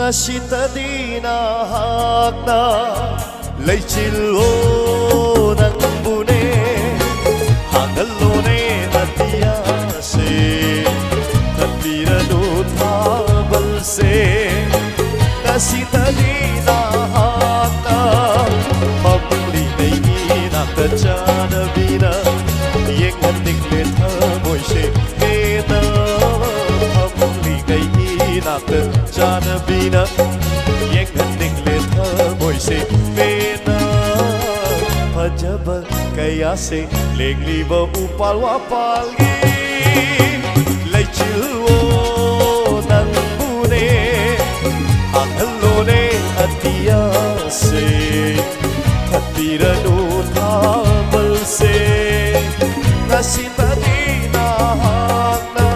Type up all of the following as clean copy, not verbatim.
Ngashitadi na hakna Leichilo ng bune Hangalone natiyase Tatbiranu tabalse Ngashitadi na hakna Pamli ngay nakachana bina Yeng hatik letha moise Kena Pamli ngay nakachana bina Yeng hatik letha moise Kena Pajaba kaya se Lengli ba upal wapalgi Leichilwo ng bune Hangalone atiyase Tatbiranu tabalse Ngashitadi na hakna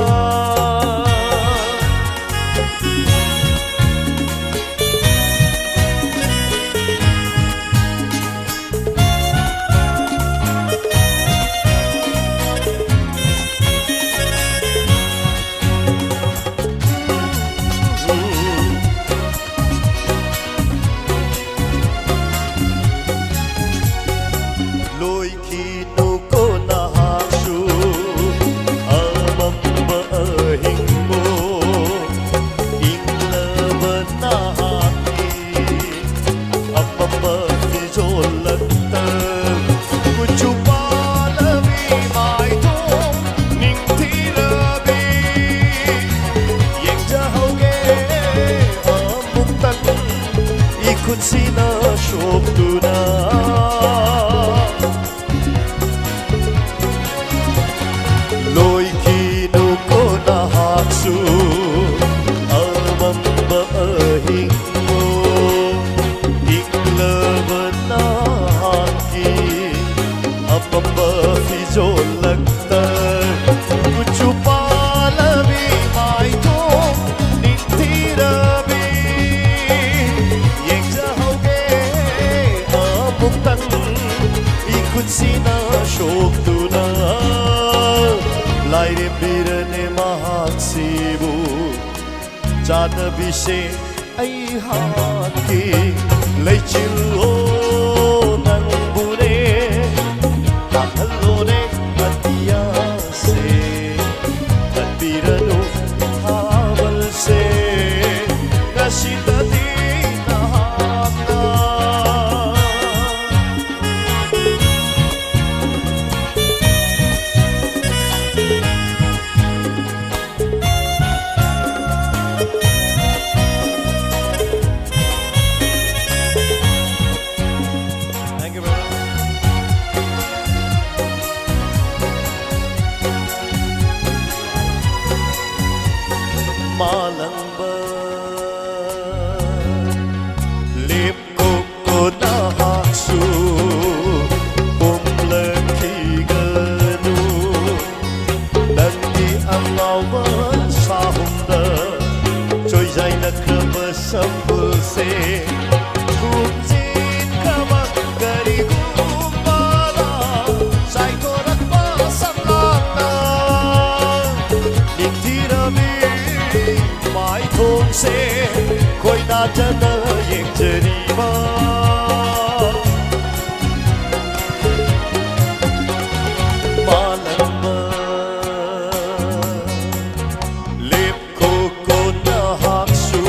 Kun sina shobduna Loi kinu ko na haksu Amam ba ahing mo Inglaban na haki Amam ba fizol lagtar Kuchu palami maitong nintirabi Ikut sina shobduna Laire birane mahak sibu Jana bise ay haki Leichilo ng bune Hangalone atiyase Tatbiranu tabalse Ngashitadi na hakna Malang ba lip ko na haksu Bumlaki ganu Nandi ang awan sa humda Choy jay na kabasambul se Kumjin ka magkari kumbala Say torat pa samlana Ningtirami Mai thôn se khôi na chân yeng cheri ma Malama lip ko na haksu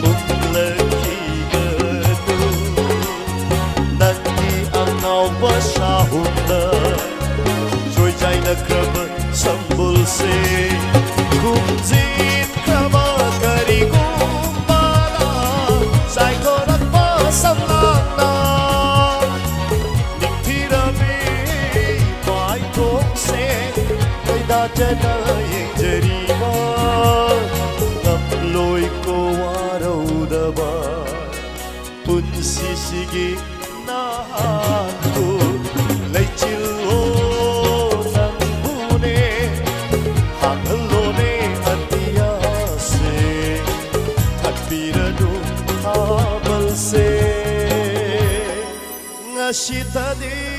Umlaki gadu Nandi ang awa sa hunda Choy jay na krab sambul se Kumjin kama kari kumbala Say korat pa samlana Ningtirami mai thong se Kay da jana yeng jarima Ngap loi ko waraw daba Punsi sige na hanko Leichilo ng bune Hangalone atiyase Tatbiranu tabalse Ngashitadi